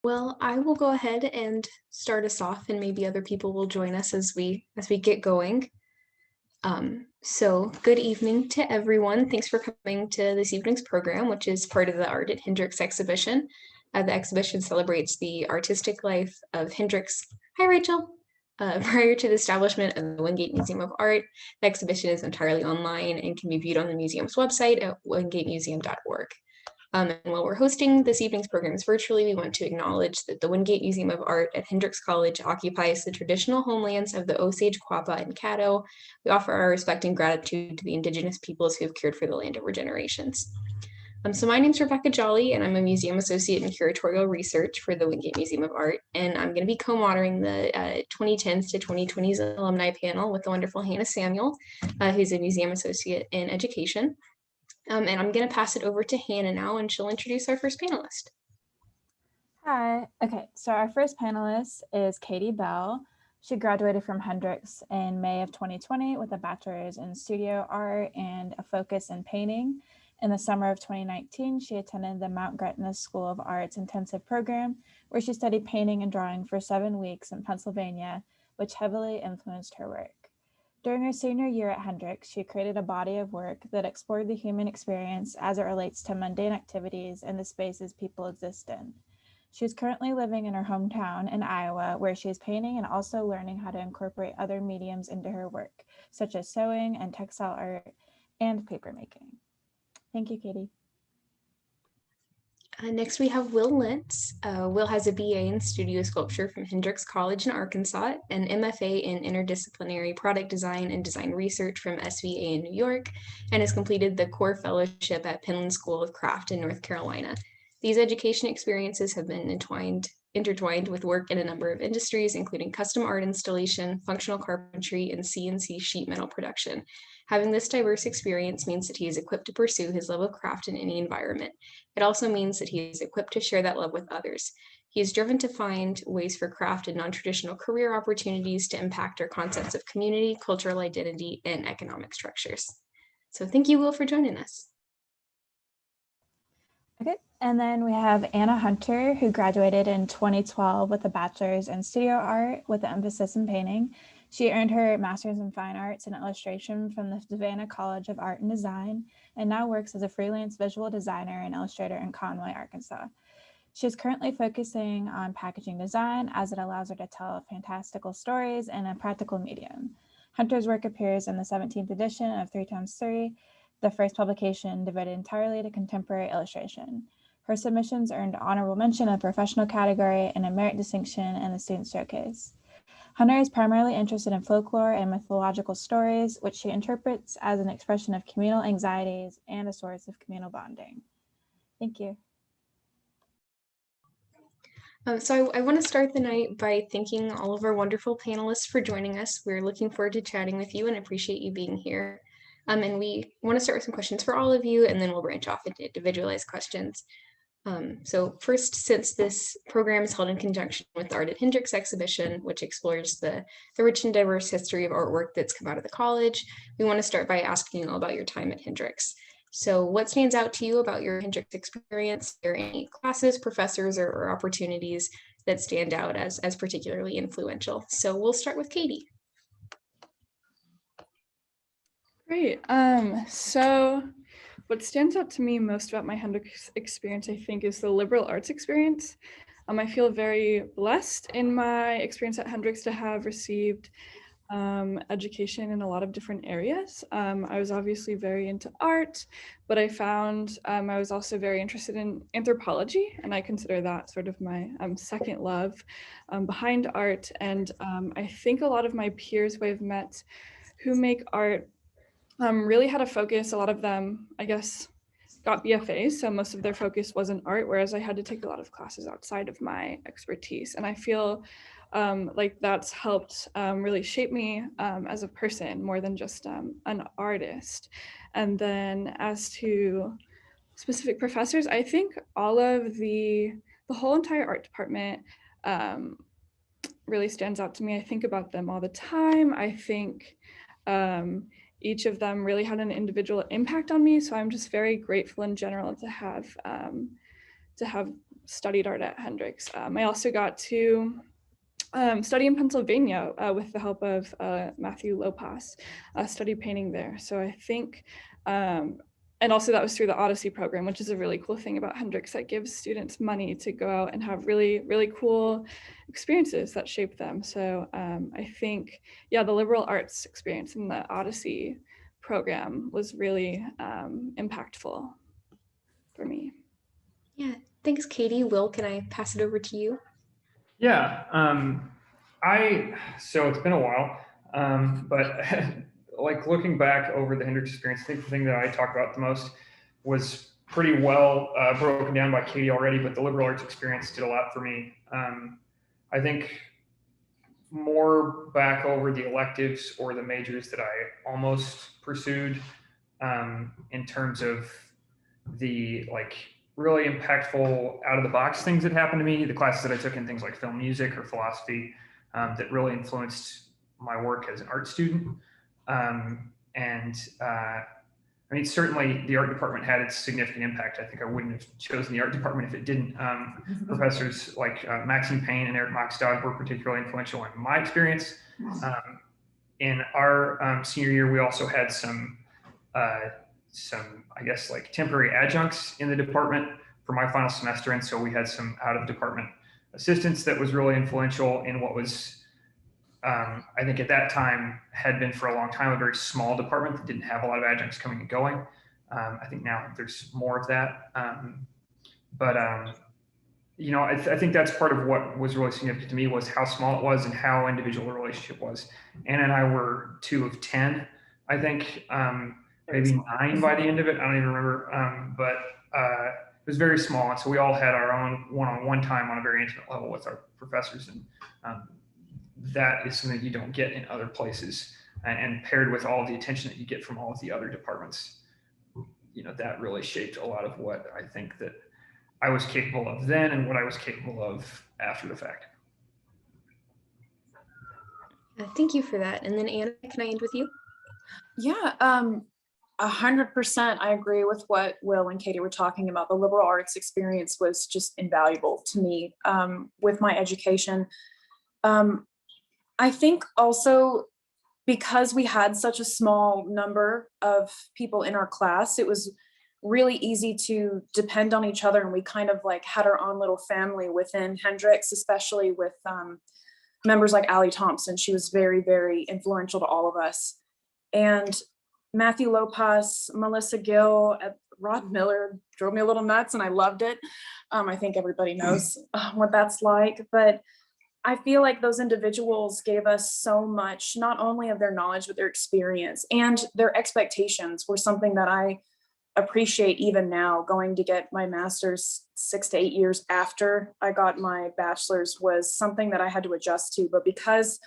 Well, I will go ahead and start us off, and maybe other people will join us as we get going. So good evening to everyone. Thanks for coming to this evening's program, which is part of the Art at Hendrix exhibition. The exhibition celebrates the artistic life of Hendrix. Hi, Rachel. Prior to the establishment of the Wingate Museum of Art, the exhibition is entirely online and can be viewed on the museum's website at wingatemuseum.org. And while we're hosting this evening's programs virtually, we want to acknowledge that the Wingate Museum of Art at Hendrix College occupies the traditional homelands of the Osage, Quapaw, and Caddo. We offer our respect and gratitude to the Indigenous peoples who have cared for the land over generations. So my name is Rebecca Jolly, and I'm a museum associate in curatorial research for the Wingate Museum of Art, and I'm going to be co-moderating the 2010s to 2020s alumni panel with the wonderful Hannah Samuel, who's a museum associate in education. And I'm going to pass it over to Hannah now, and she'll introduce our first panelist. Hi. Okay, so our first panelist is Katie Bell. She graduated from Hendrix in May of 2020 with a bachelor's in studio art and a focus in painting. In the summer of 2019, she attended the Mount Gretna School of Arts intensive program, where she studied painting and drawing for 7 weeks in Pennsylvania, which heavily influenced her work. During her senior year at Hendrix, she created a body of work that explored the human experience as it relates to mundane activities and the spaces people exist in. She is currently living in her hometown in Iowa, where she is painting and also learning how to incorporate other mediums into her work, such as sewing and textile art and papermaking. Thank you, Katie. Next, we have Will Lentz. Will has a BA in studio sculpture from Hendrix College in Arkansas, an MFA in interdisciplinary product design and design research from SVA in New York, and has completed the core fellowship at Penland School of Craft in North Carolina. These education experiences have been intertwined with work in a number of industries, including custom art installation, functional carpentry, and CNC sheet metal production. Having this diverse experience means that he is equipped to pursue his love of craft in any environment. It also means that he is equipped to share that love with others. He is driven to find ways for craft and non-traditional career opportunities to impact our concepts of community, cultural identity, and economic structures. So thank you, Will, for joining us. Okay, and then we have Anna Hunter, who graduated in 2012 with a bachelor's in studio art with an emphasis in painting. She earned her master's in fine arts and illustration from the Savannah College of Art and Design, and now works as a freelance visual designer and illustrator in Conway, Arkansas. She is currently focusing on packaging design, as it allows her to tell fantastical stories in a practical medium. Hunter's work appears in the 17th edition of 3x3, the first publication devoted entirely to contemporary illustration. Her submissions earned honorable mention in the professional category and a merit distinction in the student showcase. Hunter is primarily interested in folklore and mythological stories, which she interprets as an expression of communal anxieties and a source of communal bonding. Thank you. So I want to start the night by thanking all of our wonderful panelists for joining us. We're looking forward to chatting with you and appreciate you being here. And we want to start with some questions for all of you, and then we'll branch off into individualized questions. So first, since this program is held in conjunction with the Art at Hendrix exhibition, which explores the rich and diverse history of artwork that's come out of the college, we want to start by asking you all about your time at Hendrix. So what stands out to you about your Hendrix experience? Are there any classes, professors, or opportunities that stand out as particularly influential? So we'll start with Katie. Great. So what stands out to me most about my Hendrix experience, I think, is the liberal arts experience. I feel very blessed in my experience at Hendrix to have received education in a lot of different areas. I was obviously very into art, but I found I was also very interested in anthropology, and I consider that sort of my second love behind art. And I think a lot of my peers who I've met who make art really had a focus. A lot of them, I guess, got BFAs, so most of their focus was in art, whereas I had to take a lot of classes outside of my expertise. And I feel like that's helped really shape me as a person more than just an artist. And then as to specific professors, I think all of the whole entire art department really stands out to me. I think about them all the time. I think each of them really had an individual impact on me. So I'm just very grateful in general to have studied art at Hendrix. I also got to study in Pennsylvania with the help of Matthew Lopas, studied painting there. So I think, and also that was through the Odyssey program, which is a really cool thing about Hendrix that gives students money to go out and have really, really cool experiences that shape them. So I think, yeah, the liberal arts experience in the Odyssey program was really impactful for me. Yeah, thanks, Katie. Will, can I pass it over to you? Yeah, so it's been a while, but like looking back over the Hendrix experience, I think the thing that I talk about the most was pretty well broken down by Katie already, but the liberal arts experience did a lot for me. I think more back over the electives or the majors that I almost pursued in terms of the like really impactful out of the box things that happened to me, the classes that I took in things like film music or philosophy that really influenced my work as an art student. And I mean, certainly the art department had its significant impact. I think I wouldn't have chosen the art department if it didn't. Professors like Maxine Payne and Eric Moxdog were particularly influential in my experience. In our senior year, we also had some, I guess, like temporary adjuncts in the department for my final semester. And so we had some out of department assistants that was really influential in what was, I think at that time had been for a long time, a very small department that didn't have a lot of adjuncts coming and going. I think now there's more of that. You know, I think that's part of what was really significant to me was how small it was and how individual the relationship was. Anna and I were 2 of 10, I think, maybe 9 by the end of it. I don't even remember, but it was very small. And so we all had our own one-on-one time on a very intimate level with our professors. And that is something you don't get in other places. And paired with all the attention that you get from all of the other departments, you know, that really shaped a lot of what I think that I was capable of then and what I was capable of after the fact. Thank you for that. And then Anna, can I end with you? Yeah, 100%. I agree with what Will and Katie were talking about. The liberal arts experience was just invaluable to me with my education. I think also because we had such a small number of people in our class, it was really easy to depend on each other. And we kind of like had our own little family within Hendrix, especially with members like Allie Thompson. She was very, very influential to all of us. And Matthew Lopas, Melissa Gill, Rod Miller drove me a little nuts and I loved it. I think everybody knows what that's like, but I feel like those individuals gave us so much, not only of their knowledge, but their experience and their expectations were something that I appreciate even now. Going to get my master's 6 to 8 years after I got my bachelor's was something that I had to adjust to, but because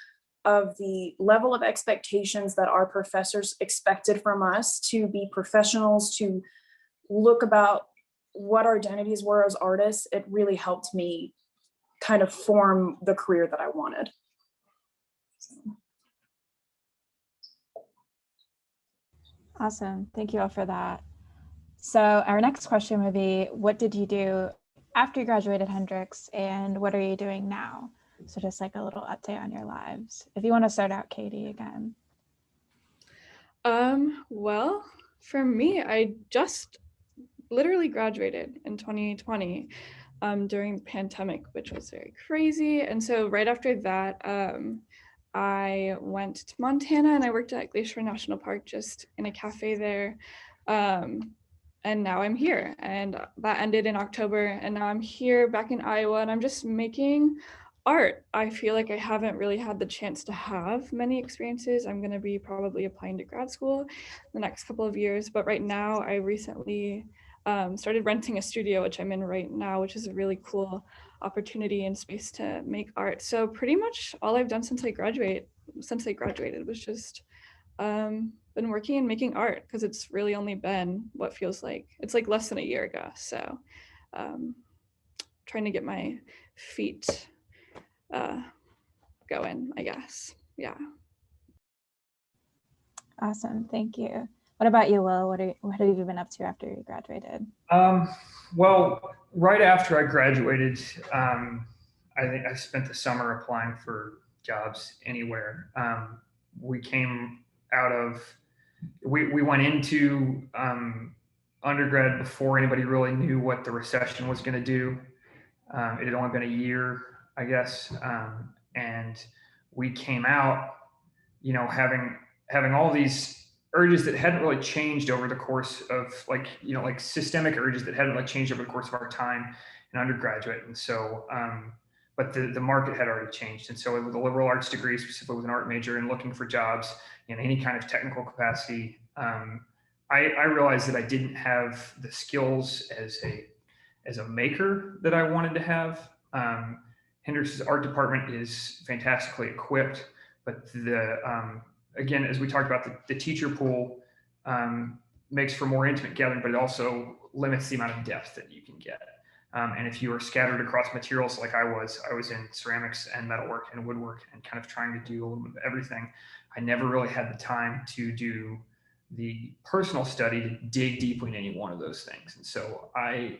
of the level of expectations that our professors expected from us to be professionals, to look about what our identities were as artists, it really helped me kind of form the career that I wanted. Awesome. Thank you all for that. So our next question would be, what did you do after you graduated Hendrix and what are you doing now? So just like a little update on your lives. If you want to start out, Katie, again. Well, for me, I just literally graduated in 2020 during the pandemic, which was very crazy. And so right after that, I went to Montana and I worked at Glacier National Park, just in a cafe there. And now I'm here, and that ended in October, and now I'm here back in Iowa and I'm just making art. I feel like I haven't really had the chance to have many experiences. I'm going to be probably applying to grad school the next couple of years, but right now I recently started renting a studio, which I'm in right now, which is a really cool opportunity and space to make art. So pretty much all I've done since I graduated was just been working and making art, because it's really only been what feels like it's like less than a year ago. So trying to get my feet going, I guess. Yeah. Awesome. Thank you. What about you, Will? What have you been up to after you graduated? Well, right after I graduated, I think I spent the summer applying for jobs anywhere. We came out of, we went into undergrad before anybody really knew what the recession was going to do. It had only been a year, I guess, and we came out, having all these urges that hadn't really changed over the course of like systemic urges that hadn't really changed over the course of our time in undergraduate. And so, but the market had already changed. And so with a liberal arts degree, specifically with an art major and looking for jobs in any kind of technical capacity, I realized that I didn't have the skills as a maker that I wanted to have. Hendrix's art department is fantastically equipped, but again, as we talked about, the teacher pool makes for more intimate gathering, but it also limits the amount of depth that you can get. And if you are scattered across materials like I was in ceramics and metalwork and woodwork and kind of trying to do a little bit of everything, I never really had the time to do the personal study to dig deeply in any one of those things. And so I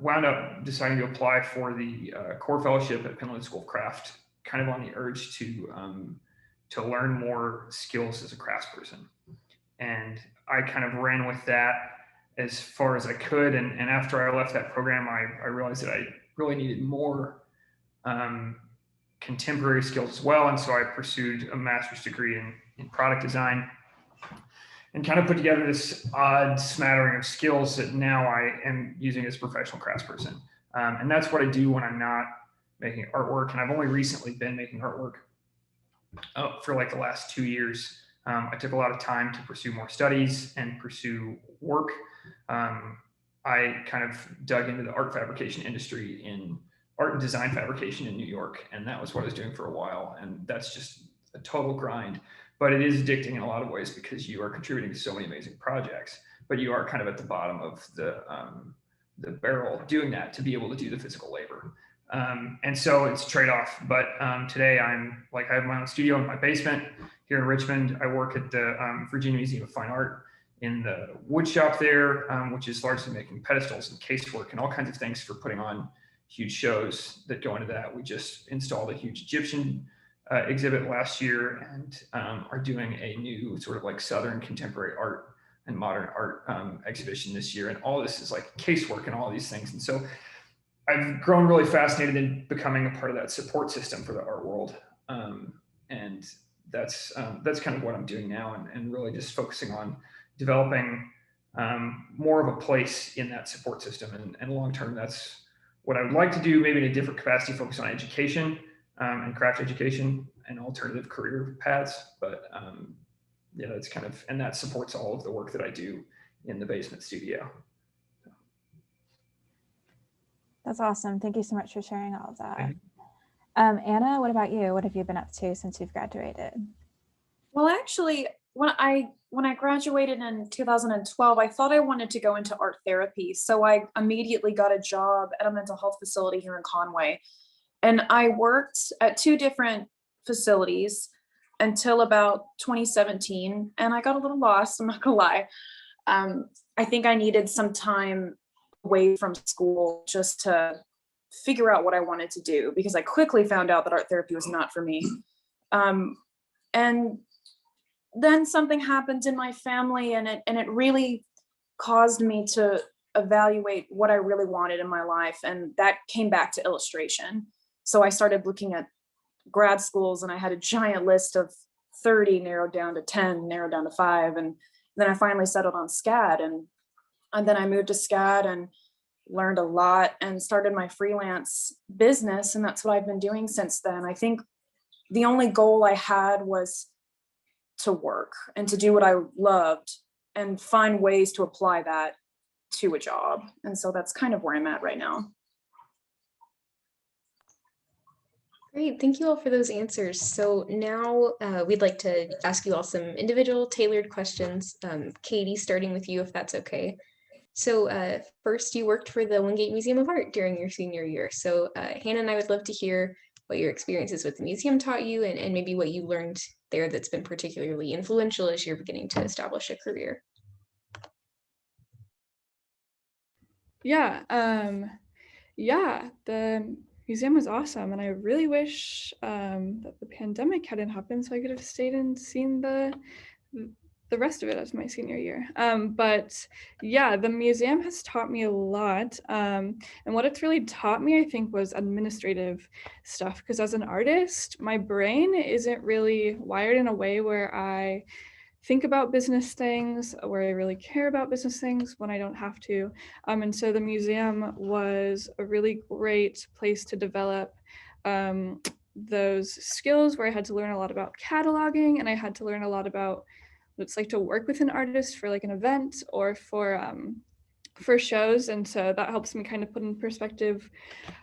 wound up deciding to apply for the core fellowship at Penland School of Craft, kind of on the urge to learn more skills as a craftsperson. And I kind of ran with that as far as I could. And after I left that program, I realized that I really needed more contemporary skills as well. And so I pursued a master's degree in product design and kind of put together this odd smattering of skills that now I am using as a professional craftsperson. And that's what I do when I'm not making artwork. And I've only recently been making artwork for like the last 2 years. I took a lot of time to pursue more studies and pursue work. I kind of dug into the art fabrication industry in art and design fabrication in New York. And that was what I was doing for a while. And that's just a total grind, but it is addicting in a lot of ways because you are contributing to so many amazing projects, but you are kind of at the bottom of the barrel doing that to be able to do the physical labor. And so it's a trade-off, but today I have my own studio in my basement here in Richmond. I work at the Virginia Museum of Fine Art in the wood shop there, which is largely making pedestals and casework and all kinds of things for putting on huge shows that go into that. We just installed a huge Egyptian exhibit last year and are doing a new sort of like Southern contemporary art and modern art exhibition this year. And all this is like casework and all these things. And so I've grown really fascinated in becoming a part of that support system for the art world. And that's kind of what I'm doing now and really just focusing on developing more of a place in that support system. And long-term, that's what I would like to do, maybe in a different capacity, focus on education and craft education and alternative career paths. But yeah, that's kind of, and that supports all of the work that I do in the basement studio. That's awesome. Thank you so much for sharing all of that. Anna, what about you? What have you been up to since you've graduated? Well, actually, when I graduated in 2012, I thought I wanted to go into art therapy. So I immediately got a job at a mental health facility here in Conway. And I worked at 2 different facilities until about 2017. And I got a little lost, I'm not gonna lie. I think I needed some time away from school just to figure out what I wanted to do, because I quickly found out that art therapy was not for me. And then something happened in my family and it really caused me to evaluate what I really wanted in my life. And that came back to illustration. So I started looking at grad schools and I had a giant list of 30 narrowed down to 10, narrowed down to 5. And then I finally settled on SCAD. And then I moved to SCAD and learned a lot and started my freelance business. And that's what I've been doing since then. I think the only goal I had was to work and to do what I loved and find ways to apply that to a job. And so that's kind of where I'm at right now. Great, thank you all for those answers. So now we'd like to ask you all some individual tailored questions. Katie, starting with you, if that's okay. So first, you worked for the Wingate Museum of Art during your senior year. So Hannah and I would love to hear your experiences with the museum taught you, and maybe what you learned there that's been particularly influential as you're beginning to establish a career. Yeah, the museum was awesome, and I really wish that the pandemic hadn't happened so I could have stayed and seen the rest of it as my senior year. But yeah, the museum has taught me a lot. And what it's really taught me, I think, was administrative stuff. Because as an artist, my brain isn't really wired in a way where I think about business things, where I really care about business things when I don't have to. And so the museum was a really great place to develop those skills, where I had to learn a lot about cataloging, and I had to learn a lot about what it's like to work with an artist for like an event or for shows. And so that helps me kind of put in perspective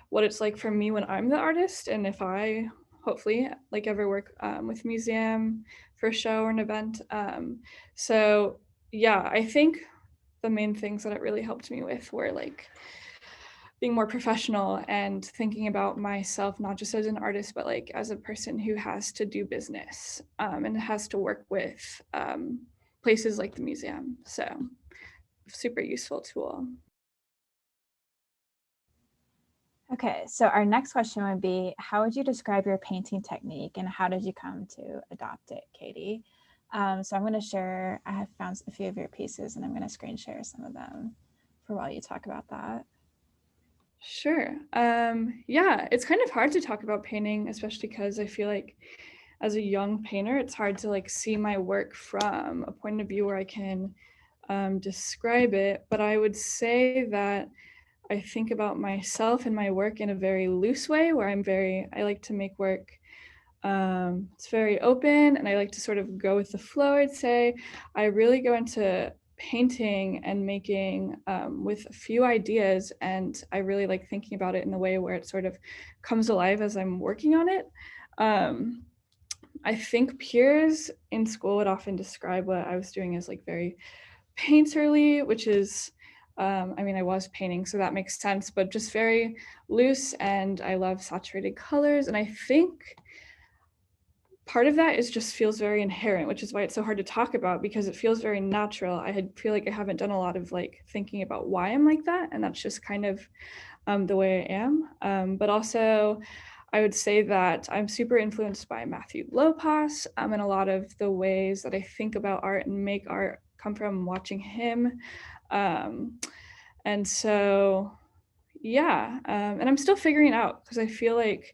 what it's like for me when I'm the artist, and if I hopefully like ever work with a museum for a show or an event. So yeah, I think the main things that it really helped me with were like being more professional and thinking about myself, not just as an artist, but like as a person who has to do business and has to work with places like the museum. So super useful tool. Okay, so our next question would be, how would you describe your painting technique and how did you come to adopt it, Katie? So I'm going to share, I have found a few of your pieces and I'm going to screen share some of them for while you talk about that. Sure. Yeah, it's kind of hard to talk about painting, especially because I feel like as a young painter, it's hard to like see my work from a point of view where I can describe it. But I would say that I think about myself and my work in a very loose way, where I like to make work. It's very open, and I like to sort of go with the flow. I'd say I really go into painting and making with a few ideas, and I really like thinking about it in the way where it sort of comes alive as I'm working on it. I think peers in school would often describe what I was doing as like very painterly, which is, I mean, I was painting, so that makes sense, but just very loose, and I love saturated colors. And I think part of that is just feels very inherent, which is why it's so hard to talk about, because it feels very natural. Feel like I haven't done a lot of like thinking about why I'm like that, and that's just kind of the way I am. But also, I would say that I'm super influenced by Matthew Lopas, and a lot of the ways that I think about art and make art come from watching him. And so, yeah, and I'm still figuring it out, because I feel like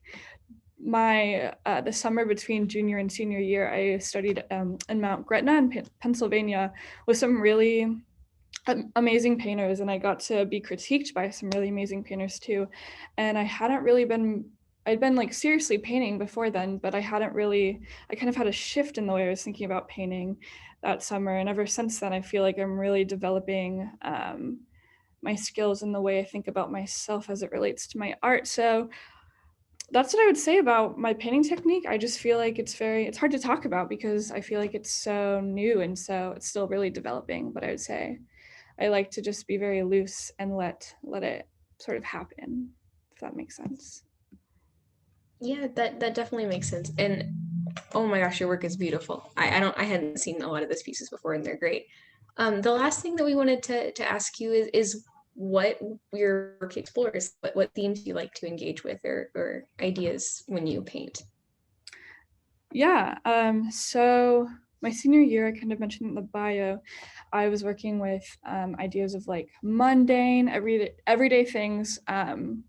the summer between junior and senior year, I studied in Mount Gretna in Pennsylvania with some really amazing painters, and I got to be critiqued by some really amazing painters too. And I'd been like seriously painting before then, but I kind of had a shift in the way I was thinking about painting that summer. And ever since then, I feel like I'm really developing my skills in the way I think about myself as it relates to my art. So that's what I would say about my painting technique. I just feel like it's hard to talk about, because I feel like it's so new, and so it's still really developing. But I would say I like to just be very loose and let it sort of happen, if that makes sense. Yeah, that definitely makes sense. And oh my gosh, your work is beautiful. I hadn't seen a lot of those pieces before, and they're great. The last thing that we wanted to ask you is what your work explores. What themes you like to engage with, or ideas when you paint. Yeah. So my senior year, I kind of mentioned in the bio, I was working with ideas of like mundane, everyday things, and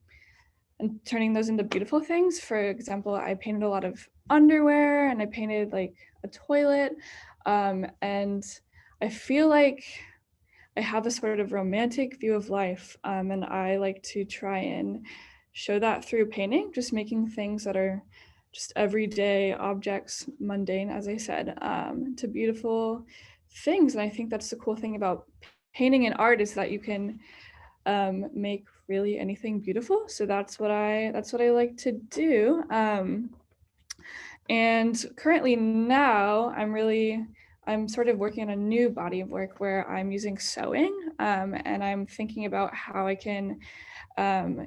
turning those into beautiful things. For example, I painted a lot of underwear, and I painted like a toilet, and I feel like I have a sort of romantic view of life, and I like to try and show that through painting, just making things that are just everyday objects, mundane, as I said, to beautiful things. And I think that's the cool thing about painting and art, is that you can make really anything beautiful. So that's what I like to do. And currently now I'm sort of working on a new body of work where I'm using sewing, and I'm thinking about how I can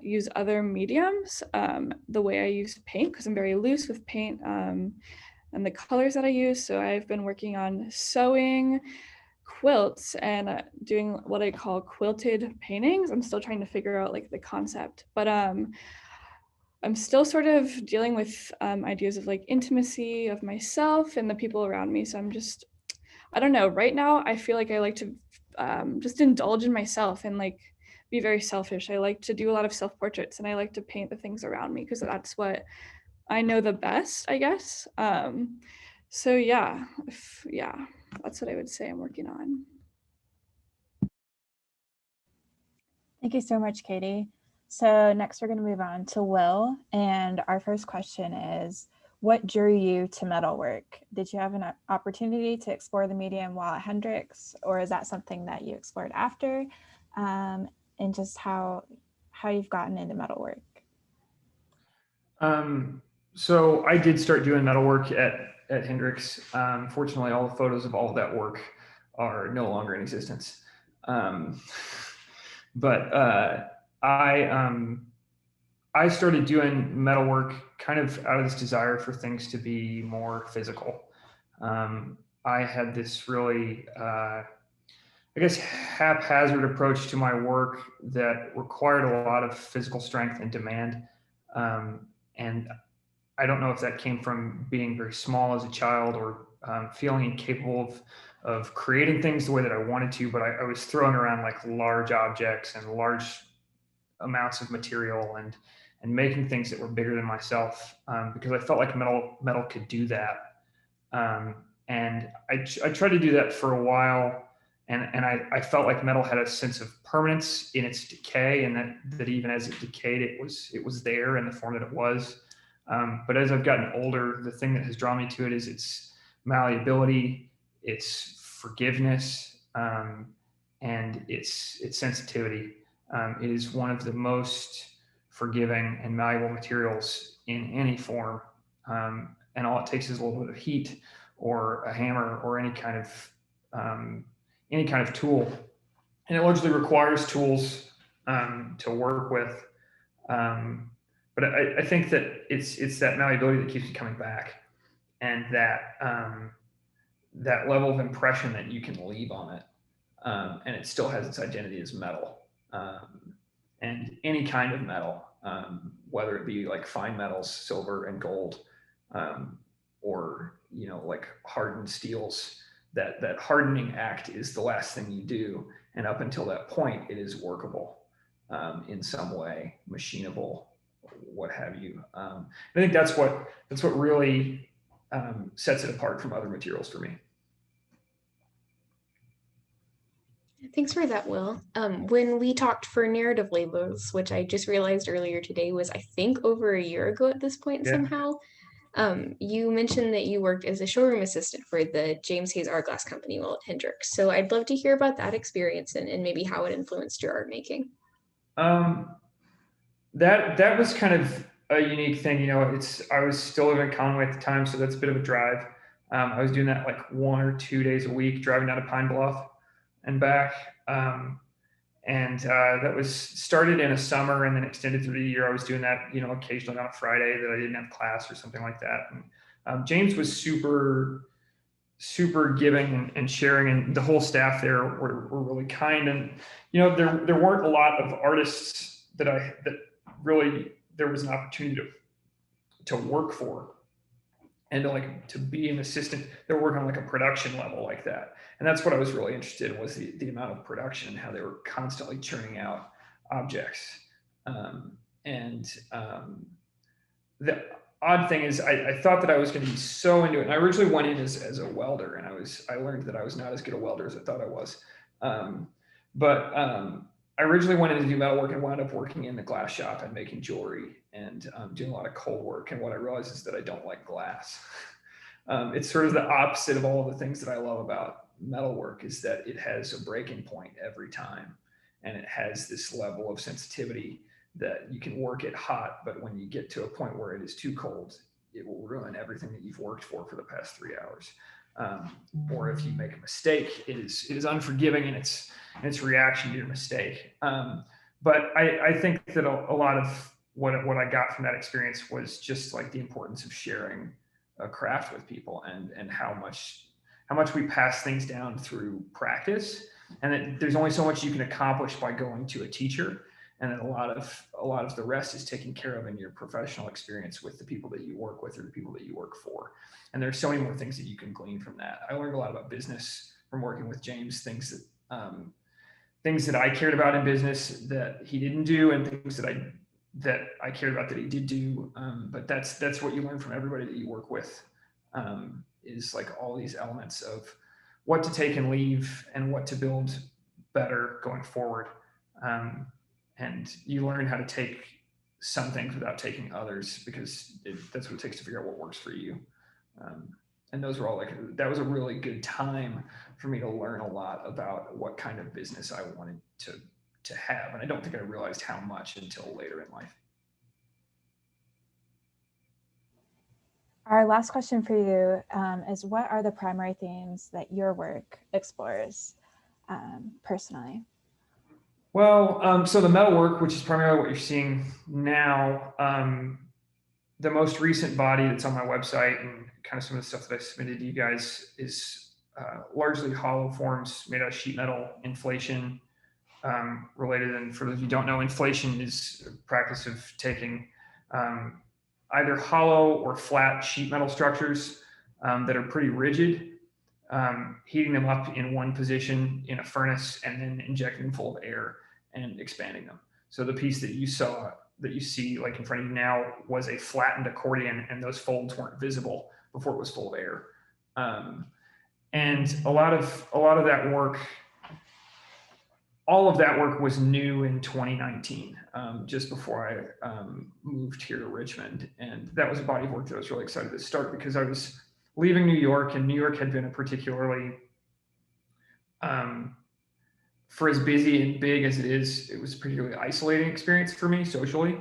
use other mediums the way I use paint, because I'm very loose with paint and the colors that I use. So I've been working on sewing, quilts, and doing what I call quilted paintings. I'm still trying to figure out like the concept, but I'm still sort of dealing with ideas of like intimacy of myself and the people around me. So I don't know. Right now, I feel like I like to just indulge in myself and like be very selfish. I like to do a lot of self-portraits, and I like to paint the things around me because that's what I know the best, I guess. So yeah, that's what I would say I'm working on. Thank you so much, Katie. So next we're going to move on to Will. And our first question is, what drew you to metalwork? Did you have an opportunity to explore the medium while at Hendrix, or is that something that you explored after? And just how you've gotten into metalwork? So I did start doing metalwork at Hendrix. Fortunately, all the photos of all of that work are no longer in existence. But I started doing metalwork kind of out of this desire for things to be more physical. I had this really, I guess, haphazard approach to my work that required a lot of physical strength and demand. And I don't know if that came from being very small as a child or feeling incapable of creating things the way that I wanted to, but I was throwing around like large objects and large amounts of material and making things that were bigger than myself because I felt like metal could do that. And I tried to do that for a while. And I felt like metal had a sense of permanence in its decay, and that even as it decayed, it was there in the form that it was. But as I've gotten older, the thing that has drawn me to it is its malleability, its forgiveness, and its sensitivity. It is one of the most forgiving and malleable materials in any form. And all it takes is a little bit of heat or a hammer or any kind of tool. And it largely requires tools to work with. But I think that it's that malleability that keeps you coming back, and that level of impression that you can leave on it, and it still has its identity as metal, and any kind of metal, whether it be like fine metals, silver and gold, or like hardened steels. That hardening act is the last thing you do, and up until that point, it is workable in some way, machinable, what have you. I think that's what really sets it apart from other materials for me. Thanks for that, Will. When we talked for narrative labels, which I just realized earlier today was, I think, over a year ago at this point somehow, you mentioned that you worked as a showroom assistant for the James Hayes Art Glass Company while at Hendrix. So I'd love to hear about that experience and maybe how it influenced your art making. That was kind of a unique thing. I was still living in Conway at the time, so that's a bit of a drive. I was doing that like 1 or 2 days a week, driving down to Pine Bluff and back. And that was started in a summer and then extended through the year. I was doing that, occasionally on a Friday that I didn't have class or something like that. And James was super, super giving and sharing, and the whole staff there were really kind. And there weren't a lot of artists that really there was an opportunity to work for, and to be an assistant. They're working on like a production level like that. And that's what I was really interested in, was the amount of production and how they were constantly churning out objects. The odd thing is I thought that I was going to be so into it. And I originally went in as a welder, and I learned that I was not as good a welder as I thought I was. I originally went in to do metalwork and wound up working in the glass shop and making jewelry and doing a lot of cold work. And what I realized is that I don't like glass. It's sort of the opposite of all of the things that I love about metalwork, is that it has a breaking point every time. And it has this level of sensitivity that you can work it hot, but when you get to a point where it is too cold, it will ruin everything that you've worked for the past 3 hours. Or if you make a mistake, it is unforgiving in its reaction to your mistake. but I think that a lot of what I got from that experience was just like the importance of sharing a craft with people, and how much we pass things down through practice, and that there's only so much you can accomplish by going to a teacher, and then a lot of the rest is taken care of in your professional experience with the people that you work with or the people that you work for. And there's so many more things that you can glean from that. I learned a lot about business from working with James, things that I cared about in business that he didn't do, and things that I cared about that he did do. But that's what you learn from everybody that you work with, is like all these elements of what to take and leave and what to build better going forward. And you learn how to take some things without taking others, because that's what it takes to figure out what works for you. And those were all that was a really good time for me to learn a lot about what kind of business I wanted to have. And I don't think I realized how much until later in life. Our last question for you is, what are the primary themes that your work explores personally? Well, so the metalwork, which is primarily what you're seeing now, the most recent body that's on my website and kind of some of the stuff that I submitted to you guys is largely hollow forms made out of sheet metal, inflation related. And for those of you who don't know, inflation is a practice of taking either hollow or flat sheet metal structures that are pretty rigid, heating them up in one position in a furnace, and then injecting them full of air and expanding them. So the piece that you see like in front of you now was a flattened accordion, and those folds weren't visible before it was full of air. And a lot of that work, all of that work was new in 2019, just before I moved here to Richmond. And that was a body of work that I was really excited to start, because I was leaving New York, and New York had been a particularly, for as busy and big as it was a particularly isolating experience for me socially.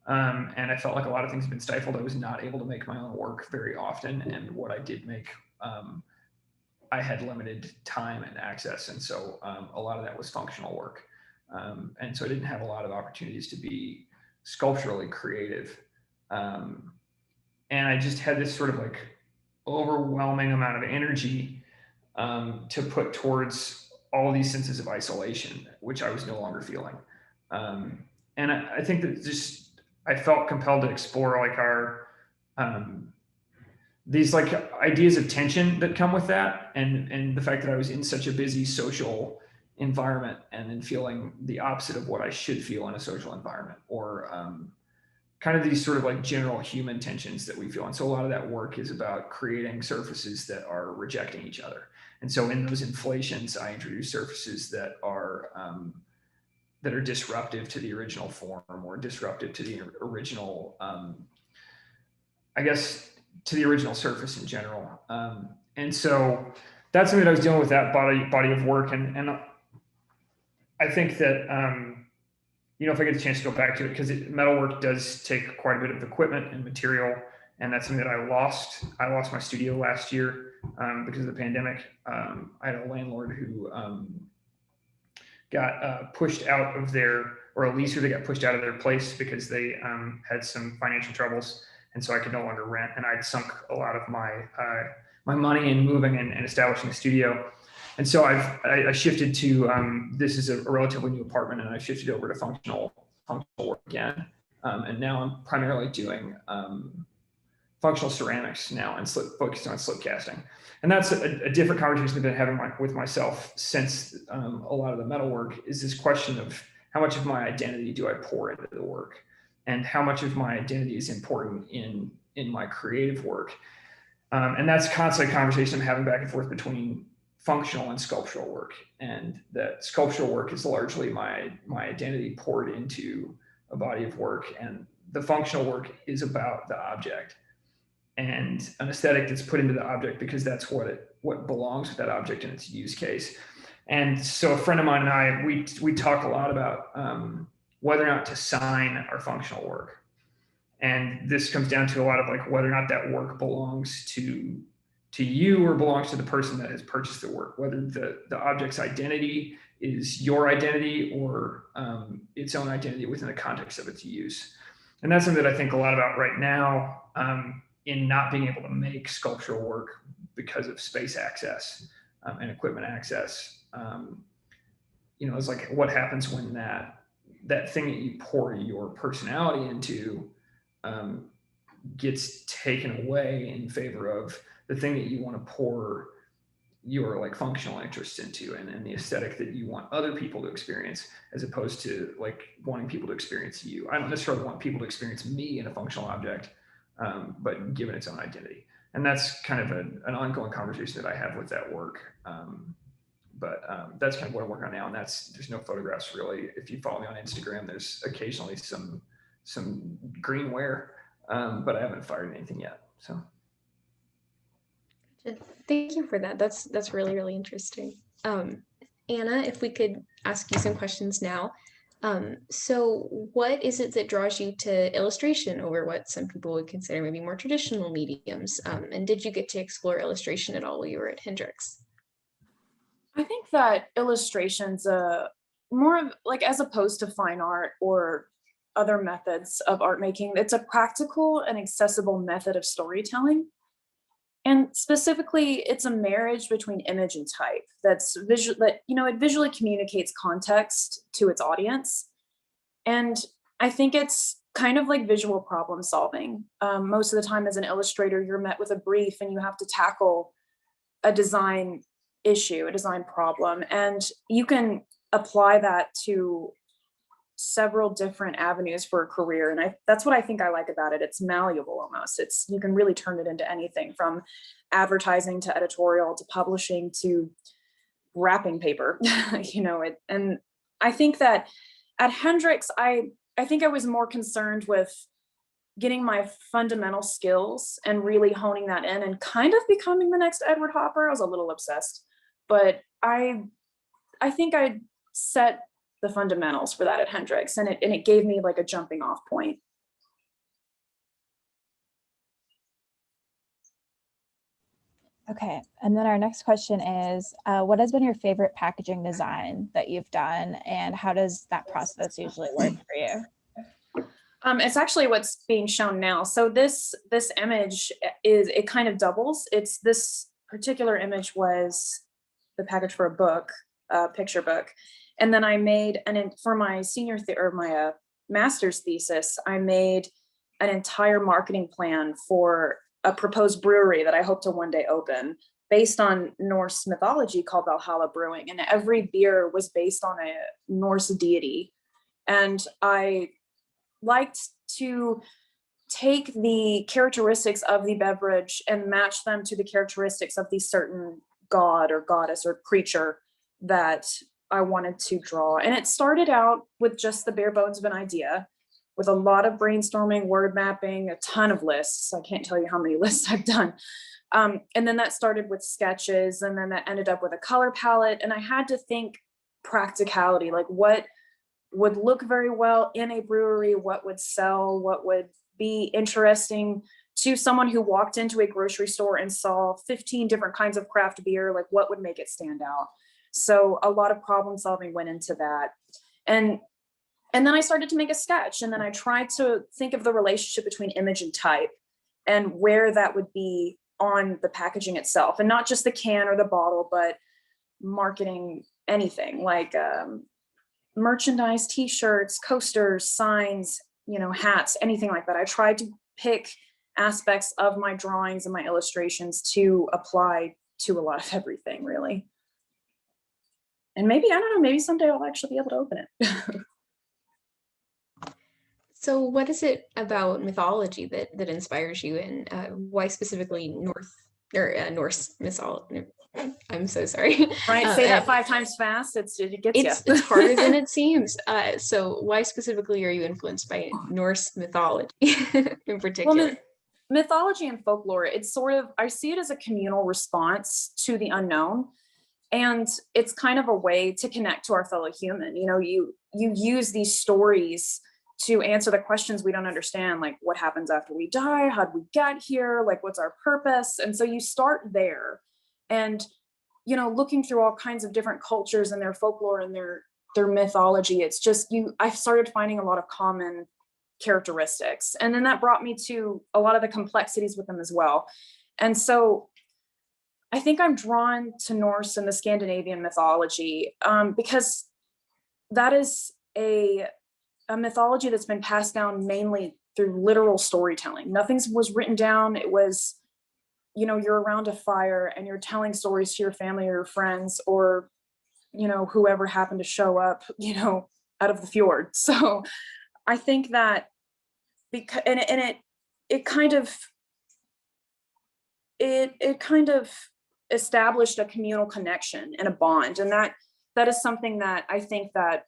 And I felt like a lot of things had been stifled. I was not able to make my own work very often. And what I did make, I had limited time and access. And so a lot of that was functional work. And so I didn't have a lot of opportunities to be sculpturally creative. And I just had this sort of like overwhelming amount of energy to put towards all these senses of isolation, which I was no longer feeling. And I think that just, I felt compelled to explore like our, these like ideas of tension that come with that, and the fact that I was in such a busy social environment and then feeling the opposite of what I should feel in a social environment, or kind of these sort of like general human tensions that we feel. And so a lot of that work is about creating surfaces that are rejecting each other. And so in those inflations, I introduce surfaces that are disruptive to the original form, or disruptive to the original, I guess, to the original surface in general. And so that's something that I was dealing with, that body of work. And I think that, if I get the chance to go back to it, because metalwork does take quite a bit of equipment and material. And that's something that I lost. I lost my studio last year because of the pandemic. I had a landlord who got pushed out of or a leaser that got pushed out of their place because they had some financial troubles. And so I could no longer rent. And I'd sunk a lot of my money in moving and establishing a studio. And so I shifted to, this is a relatively new apartment, and I shifted over to functional work again. And now I'm primarily doing functional ceramics now, and focused on slip casting. And that's a different conversation I've been having with myself since a lot of the metal work, is this question of how much of my identity do I pour into the work, and how much of my identity is important in my creative work. And that's a constant conversation I'm having back and forth between functional and sculptural work, and that sculptural work is largely my identity poured into a body of work, and the functional work is about the object and an aesthetic that's put into the object, because that's what belongs with that object in its use case. And so a friend of mine and I, we talk a lot about whether or not to sign our functional work. And this comes down to a lot of like whether or not that work belongs to you or belongs to the person that has purchased the work, whether the object's identity is your identity or its own identity within the context of its use. And that's something that I think a lot about right now, in not being able to make sculptural work because of space access and equipment access. It's like what happens when that thing that you pour your personality into gets taken away in favor of the thing that you want to pour your like functional interests into and the aesthetic that you want other people to experience, as opposed to like wanting people to experience you. I don't necessarily want people to experience me in a functional object, but given its own identity. And that's kind of an ongoing conversation that I have with that work. But that's kind of what I'm working on now. And there's no photographs really. If you follow me on Instagram, there's occasionally some greenware, but I haven't fired anything yet. So. Thank you for that. That's really, really interesting. Anna, if we could ask you some questions now. So what is it that draws you to illustration over what some people would consider maybe more traditional mediums? And did you get to explore illustration at all while you were at Hendrix? I think that illustration's more of like, as opposed to fine art or other methods of art making, it's a practical and accessible method of storytelling. And specifically, it's a marriage between image and type that's visual, that, it visually communicates context to its audience. And I think it's kind of like visual problem solving. Most of the time as an illustrator, you're met with a brief and you have to tackle a design issue, a design problem, and you can apply that to several different avenues for a career. And that's what I think I like about it. It's malleable almost. You can really turn it into anything, from advertising to editorial to publishing to wrapping paper, and I think that at Hendrix, I think I was more concerned with getting my fundamental skills and really honing that in and kind of becoming the next Edward Hopper. I was a little obsessed, but I think I set the fundamentals for that at Hendrix, and it gave me like a jumping off point. Okay, and then our next question is, what has been your favorite packaging design that you've done, and how does that process usually work for you? It's actually what's being shown now. So this image it kind of doubles. It's this particular image was the package for a book, a picture book. And then I made for my my master's thesis, I made an entire marketing plan for a proposed brewery that I hope to one day open, based on Norse mythology, called Valhalla Brewing. And every beer was based on a Norse deity. And I liked to take the characteristics of the beverage and match them to the characteristics of the certain god or goddess or creature that I wanted to draw. And it started out with just the bare bones of an idea, with a lot of brainstorming, word mapping, a ton of lists. I can't tell you how many lists I've done. And then that started with sketches, and then that ended up with a color palette. And I had to think practicality, like what would look very well in a brewery, what would sell, what would be interesting to someone who walked into a grocery store and saw 15 different kinds of craft beer, like what would make it stand out. So a lot of problem solving went into that. And then I started to make a sketch, and then I tried to think of the relationship between image and type and where that would be on the packaging itself, and not just the can or the bottle, but marketing anything like merchandise, t-shirts, coasters, signs, hats, anything like that. I tried to pick aspects of my drawings and my illustrations to apply to a lot of everything, really. And maybe, I don't know, maybe someday I'll actually be able to open it. So what is it about mythology that inspires you, and why specifically Norse mythology? I'm so sorry. Right, say that 5 times fast. It gets you. It's harder than it seems. So why specifically are you influenced by Norse mythology in particular? Well, mythology and folklore, it's sort of, I see it as a communal response to the unknown. And it's kind of a way to connect to our fellow human. You use these stories to answer the questions we don't understand, like what happens after we die? How did we get here? Like, what's our purpose? And so you start there. And looking through all kinds of different cultures and their folklore and their mythology, it's just I started finding a lot of common characteristics. And then that brought me to a lot of the complexities with them as well. And so I think I'm drawn to Norse and the Scandinavian mythology because that is a mythology that's been passed down mainly through literal storytelling. Nothing was written down. It was, you're around a fire and you're telling stories to your family or your friends or, whoever happened to show up, out of the fjord. So I think that because, and it kind of established a communal connection and a bond. And that is something that I think that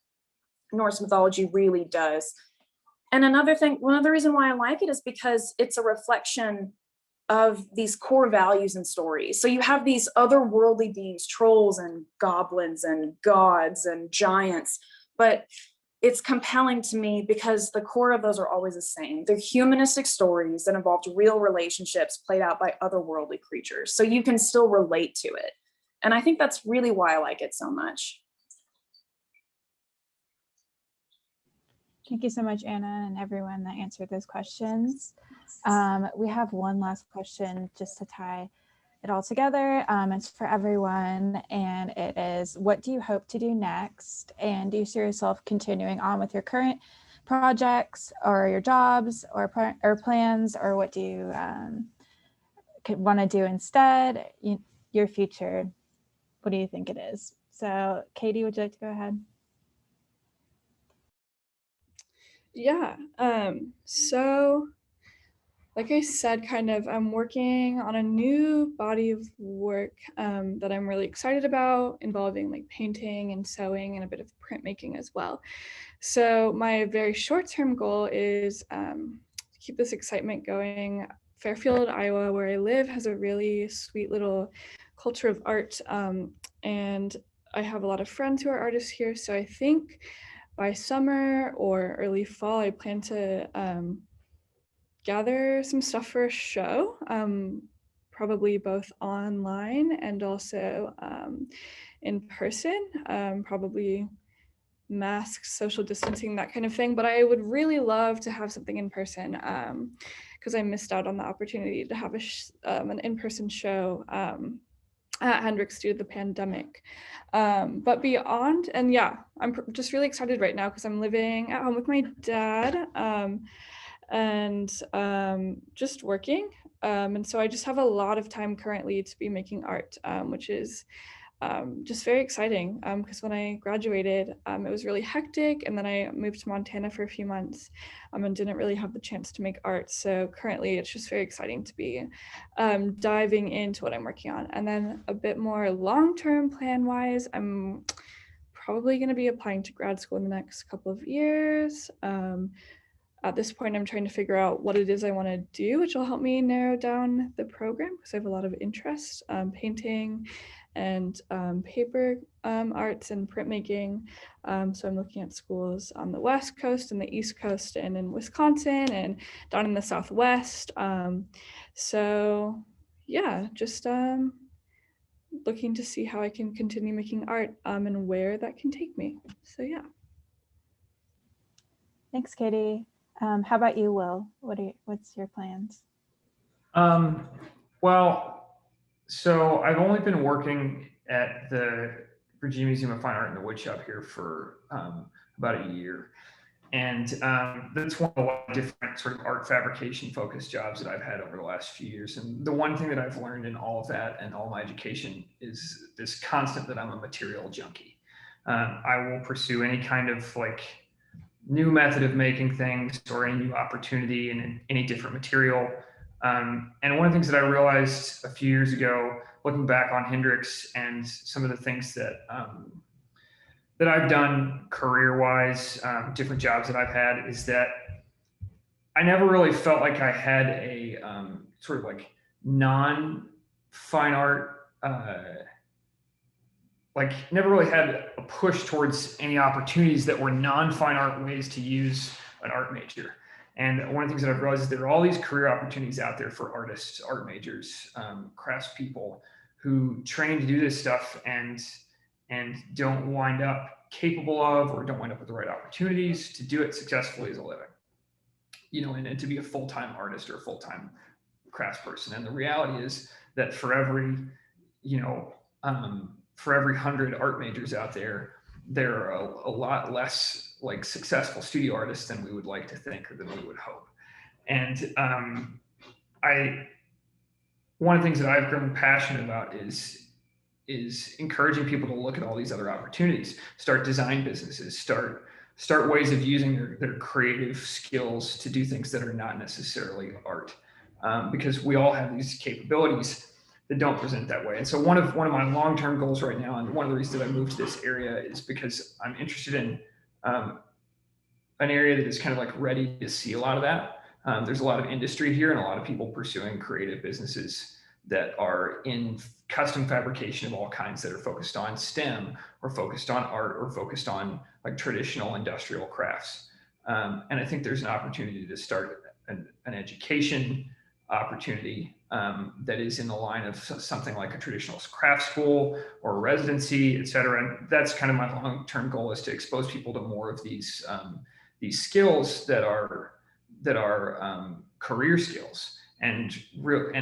Norse mythology really does. And one other reason why I like it is because it's a reflection of these core values and stories. So you have these otherworldly beings, trolls and goblins and gods and giants, but it's compelling to me because the core of those are always the same. They're humanistic stories that involved real relationships played out by otherworldly creatures. So you can still relate to it. And I think that's really why I like it so much. Thank you so much, Anna, and everyone that answered those questions. We have one last question just to tie it all together. It's for everyone, and it is, what do you hope to do next? And do you see yourself continuing on with your current projects or your jobs or plans, or what do you want to do instead? Your future, what do you think it is? So Katie, would you like to go ahead? Yeah, so like I said, I'm working on a new body of work that I'm really excited about, involving like painting and sewing and a bit of printmaking as well. So my very short-term goal is to keep this excitement going. Fairfield, Iowa, where I live, has a really sweet little culture of art, and I have a lot of friends who are artists here. So I think by summer or early fall, I plan to gather some stuff for a show, probably both online and also in person, probably masks, social distancing, that kind of thing. But I would really love to have something in person because I missed out on the opportunity to have an in-person show at Hendrix due to the pandemic. But beyond, and yeah, I'm just really excited right now because I'm living at home with my dad and just working. And so I just have a lot of time currently to be making art, which is just very exciting because when I graduated, it was really hectic, and then I moved to Montana for a few months and didn't really have the chance to make art. So currently it's just very exciting to be diving into what I'm working on. And then a bit more long-term plan-wise, I'm probably going to be applying to grad school in the next couple of years. At this point, I'm trying to figure out what it is I want to do, which will help me narrow down the program because I have a lot of interest, painting and paper arts and printmaking. So I'm looking at schools on the West Coast and the East Coast and in Wisconsin and down in the Southwest. So yeah, just looking to see how I can continue making art and where that can take me. So yeah. Thanks, Katie. How about you, Will? What's your plans? Well, so I've only been working at the Virginia Museum of Fine Art in the woodshop here for about a year. And that's one of a lot of different sort of art fabrication focused jobs that I've had over the last few years. And the one thing that I've learned in all of that and all my education is this constant that I'm a material junkie. I will pursue any kind of like new method of making things or any new opportunity in any different material. And one of the things that I realized a few years ago, looking back on Hendrix and some of the things that that I've done career-wise, different jobs that I've had, is that I never really felt like I had a sort of like non-fine art, like never really had a push towards any opportunities that were non-fine art ways to use an art major. And one of the things that I've realized is there are all these career opportunities out there for artists, art majors, craftspeople who train to do this stuff and don't wind up capable of, or don't wind up with the right opportunities to do it successfully as a living, you know, and to be a full-time artist or a full-time craftsperson. And the reality is that for every, you know, for every 100 art majors out there, there are a lot less like successful studio artists than we would like to think, or than we would hope. And one of the things that I've grown passionate about is encouraging people to look at all these other opportunities, start design businesses, start ways of using their creative skills to do things that are not necessarily art, because we all have these capabilities that don't present that way. And so one of my long-term goals right now, and one of the reasons that I moved to this area, is because I'm interested in an area that is kind of like ready to see a lot of that. There's a lot of industry here and a lot of people pursuing creative businesses that are in custom fabrication of all kinds, that are focused on STEM or focused on art or focused on like traditional industrial crafts. And I think there's an opportunity to start an education opportunity that is in the line of something like a traditional craft school or a residency, et cetera. And that's kind of my long-term goal, is to expose people to more of these skills that are career skills, and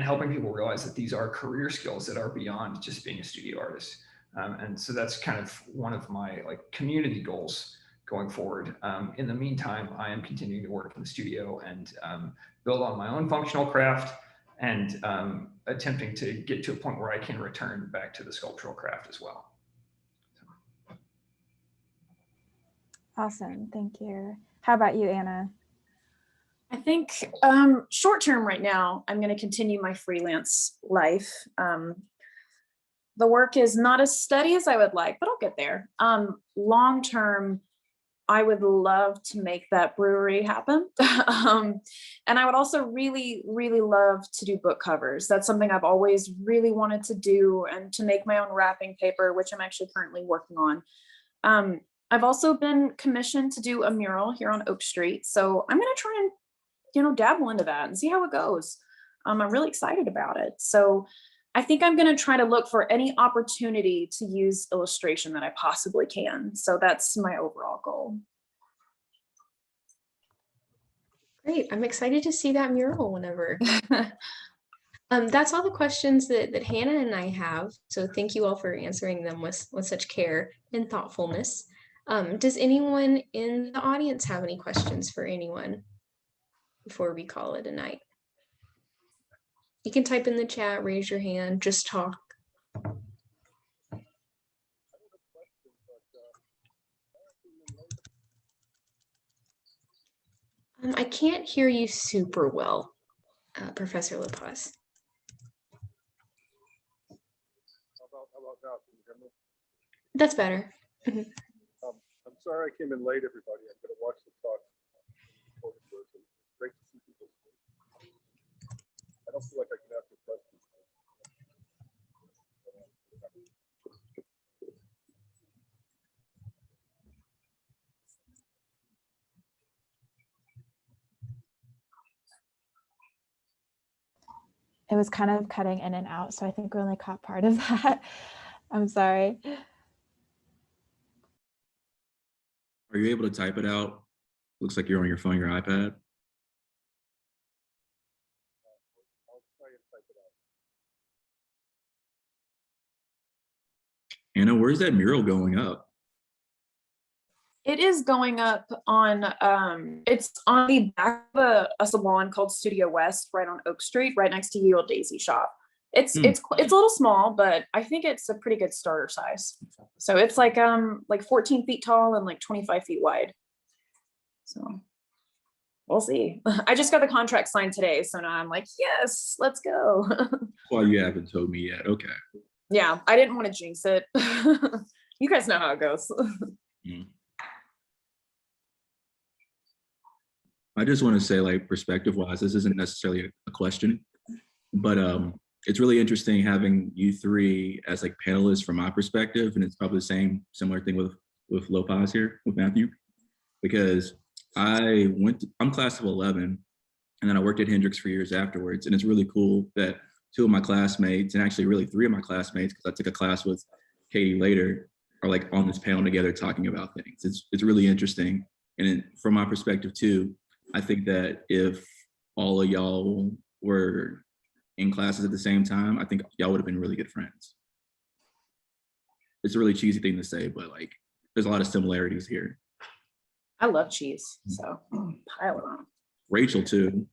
helping people realize that these are career skills that are beyond just being a studio artist. And so that's kind of one of my like community goals going forward. In the meantime, I am continuing to work in the studio and build on my own functional craft, and attempting to get to a point where I can return back to the sculptural craft as well. So. Awesome, thank you. How about you, Anna? I think short term right now, I'm going to continue my freelance life. The work is not as steady as I would like, but I'll get there. Long term, I would love to make that brewery happen. And I would also really, really love to do book covers. That's something I've always really wanted to do, and to make my own wrapping paper, which I'm actually currently working on. I've also been commissioned to do a mural here on Oak Street. So I'm going to try and, you know, dabble into that and see how it goes. I'm really excited about it. So I think I'm going to try to look for any opportunity to use illustration that I possibly can. So that's my overall goal. Great. I'm excited to see that mural whenever. That's all the questions that Hannah and I have. So thank you all for answering them with such care and thoughtfulness. Does anyone in the audience have any questions for anyone before we call it a night? You can type in the chat, raise your hand, just talk. I can't hear you super well, Professor Lopez. How about now? Can you hear me? That's better. I'm sorry I came in late, everybody. I'm going to watch the talk. It's great to see people. I don't feel like I can ask a question. It was kind of cutting in and out, so I think we only caught part of that. I'm sorry. Are you able to type it out? Looks like you're on your phone, your iPad. I'll try and type it out. Anna, where's that mural going up? It is going up on, it's on the back of a salon called Studio West, right on Oak Street, right next to Ye Olde Daisy Shop. It's a little small, but I think it's a pretty good starter size. So it's like 14 feet tall and like 25 feet wide. So we'll see. I just got the contract signed today, so now I'm like, yes, let's go. Well, you haven't told me yet. Okay. Yeah, I didn't want to jinx it. You guys know how it goes. I just want to say, like, perspective-wise, this isn't necessarily a question, but it's really interesting having you three as like panelists from my perspective, and it's probably the similar thing with Lopez here, with Matthew, because I'm class of 11, and then I worked at Hendrix for years afterwards, and it's really cool that two of my classmates, and actually really three of my classmates, because I took a class with Katie later, are like on this panel together talking about things. It's really interesting. And from my perspective too, I think that if all of y'all were in classes at the same time, I think y'all would have been really good friends. It's a really cheesy thing to say, but like there's a lot of similarities here. I love cheese, so pile it on. Rachel too.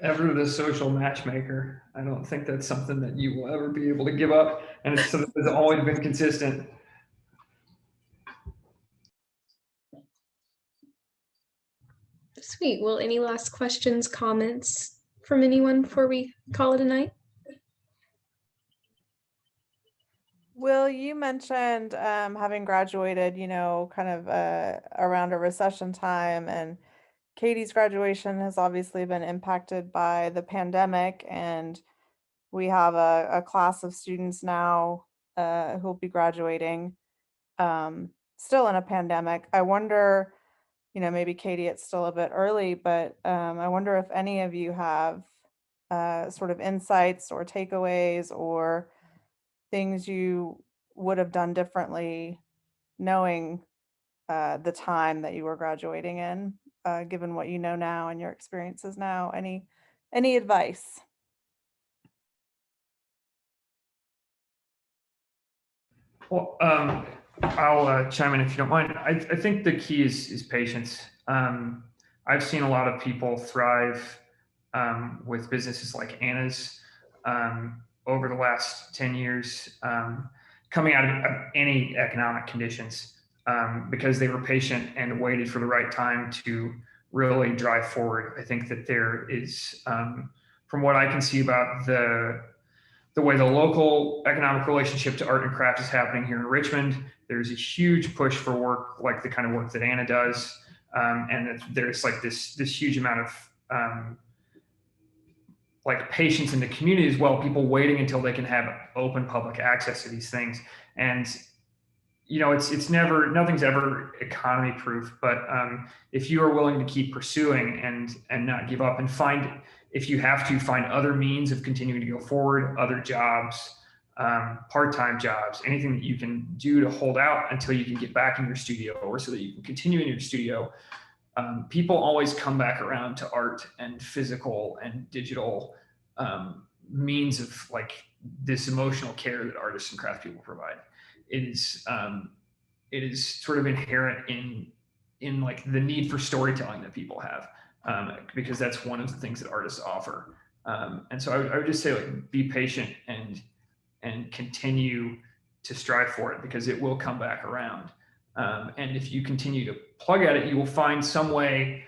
Ever the social matchmaker. I don't think that's something that you will ever be able to give up. And it's something that's always been consistent. Sweet. Well, any last questions, comments from anyone before we call it a night? Will, you mentioned having graduated, kind of around a recession time, and Katie's graduation has obviously been impacted by the pandemic, and we have a class of students now who'll be graduating still in a pandemic. I wonder, maybe Katie, it's still a bit early, but I wonder if any of you have sort of insights or takeaways or things you would have done differently knowing the time that you were graduating in, given what you know now and your experiences now. Any advice? Well, I'll chime in if you don't mind. I think the key is patience. I've seen a lot of people thrive with businesses like Anna's over the last 10 years, coming out of any economic conditions, because they were patient and waited for the right time to really drive forward. I think that there is, from what I can see about the way the local economic relationship to art and craft is happening here in Richmond, there's a huge push for work like the kind of work that Anna does. And there's like this huge amount of like patience in the community as well, people waiting until they can have open public access to these things. And it's never, nothing's ever economy proof, but if you are willing to keep pursuing and not give up and find, if you have to find other means of continuing to go forward, other jobs, part-time jobs, anything that you can do to hold out until you can get back in your studio or so that you can continue in your studio. People always come back around to art and physical and digital means of like this emotional care that artists and craft people provide. It is sort of inherent in like the need for storytelling that people have, because that's one of the things that artists offer. And so I would just say like be patient and continue to strive for it, because it will come back around. And if you continue to plug at it, you will find some way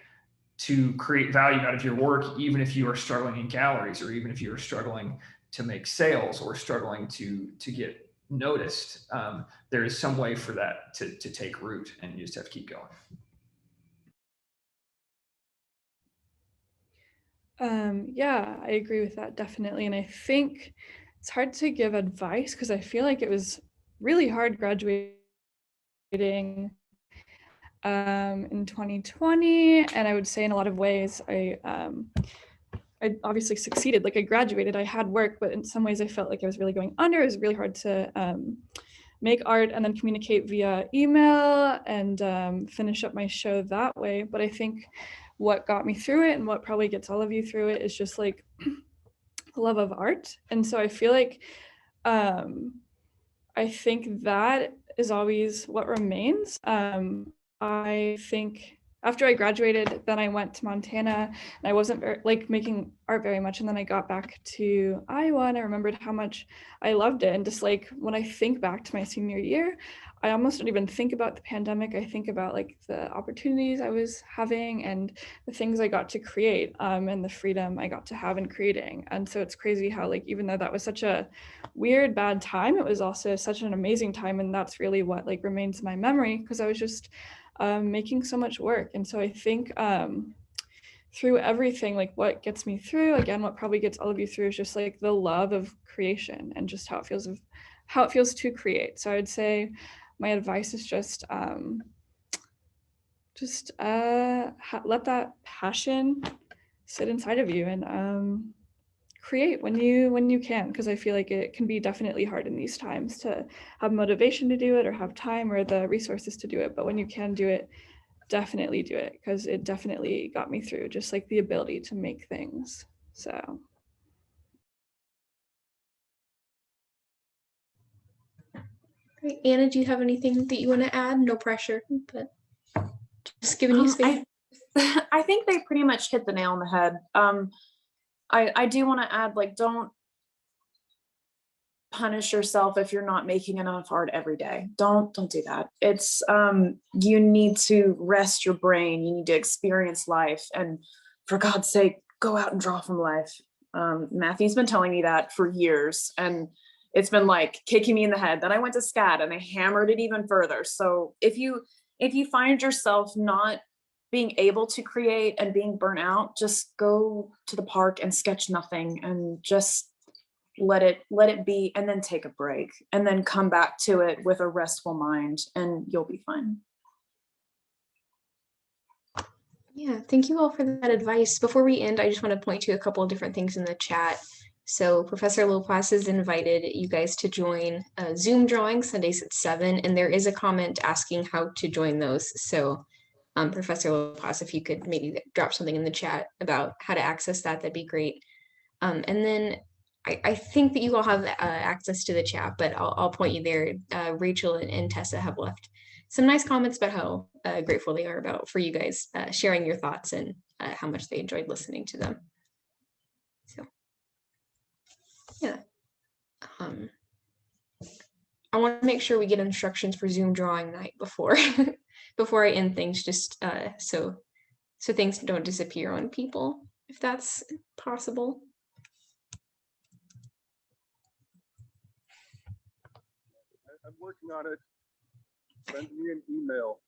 to create value out of your work, even if you are struggling in galleries, or even if you are struggling to make sales or struggling to get noticed. There is some way for that to take root, and you just have to keep going. Yeah, I agree with that, definitely. And I think it's hard to give advice because I feel like it was really hard graduating in 2020, and I would say in a lot of ways I obviously succeeded. Like I graduated, I had work, but in some ways I felt like I was really going under. It was really hard to make art and then communicate via email and finish up my show that way. But I think what got me through it, and what probably gets all of you through it, is just like love of art. And so I feel like I think that is always what remains. I think after I graduated, then I went to Montana, and I wasn't making art very much. And then I got back to Iowa, and I remembered how much I loved it. And just like when I think back to my senior year, I almost don't even think about the pandemic. I think about like the opportunities I was having and the things I got to create, and the freedom I got to have in creating. And so it's crazy how like, even though that was such a weird, bad time, it was also such an amazing time. And that's really what like remains in my memory, because I was just making so much work. And so I think through everything, like what gets me through, again, what probably gets all of you through, is just like the love of creation and just how it feels to create. So I would say my advice is just just let that passion sit inside of you and create when you can, because I feel like it can be definitely hard in these times to have motivation to do it or have time or the resources to do it. But when you can do it, definitely do it, because it definitely got me through, just like the ability to make things. So Great. Anna, do you have anything that you want to add? No pressure, but just giving you space. I think they pretty much hit the nail on the head. I do want to add, like, don't punish yourself if you're not making enough art every day. Don't do that. It's you need to rest your brain. You need to experience life, and for God's sake, go out and draw from life. Matthew's been telling me that for years, and it's been like kicking me in the head. Then I went to SCAD and they hammered it even further. So if you find yourself not being able to create and being burnt out, just go to the park and sketch nothing and just let it be, and then take a break and then come back to it with a restful mind, and you'll be fine. Yeah, thank you all for that advice. Before we end, I just want to point to a couple of different things in the chat. So Professor Lopez has invited you guys to join Zoom drawing Sundays at 7, and there is a comment asking how to join those. So Professor Lopez, if you could maybe drop something in the chat about how to access that, that'd be great. And then I think that you all have access to the chat, but I'll point you there. Rachel and Tessa have left some nice comments about how grateful they are for you guys sharing your thoughts and how much they enjoyed listening to them. So, yeah. I want to make sure we get instructions for Zoom drawing night before before I end things, just so things don't disappear on people, if that's possible. I'm working on it. Send me an email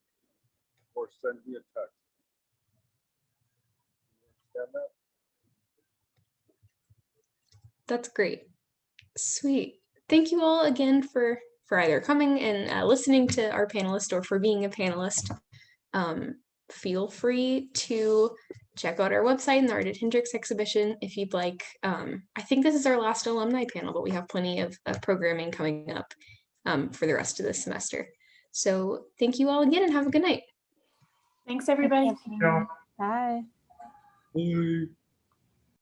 or send me a text. You understand that? That's great. Sweet. Thank you all again for either coming and listening to our panelist or for being a panelist. Feel free to check out our website and the Art at Hendrix exhibition if you'd like. I think this is our last alumni panel, but we have plenty of programming coming up for the rest of this semester. So thank you all again and have a good night. Thanks, everybody. Bye. Bye.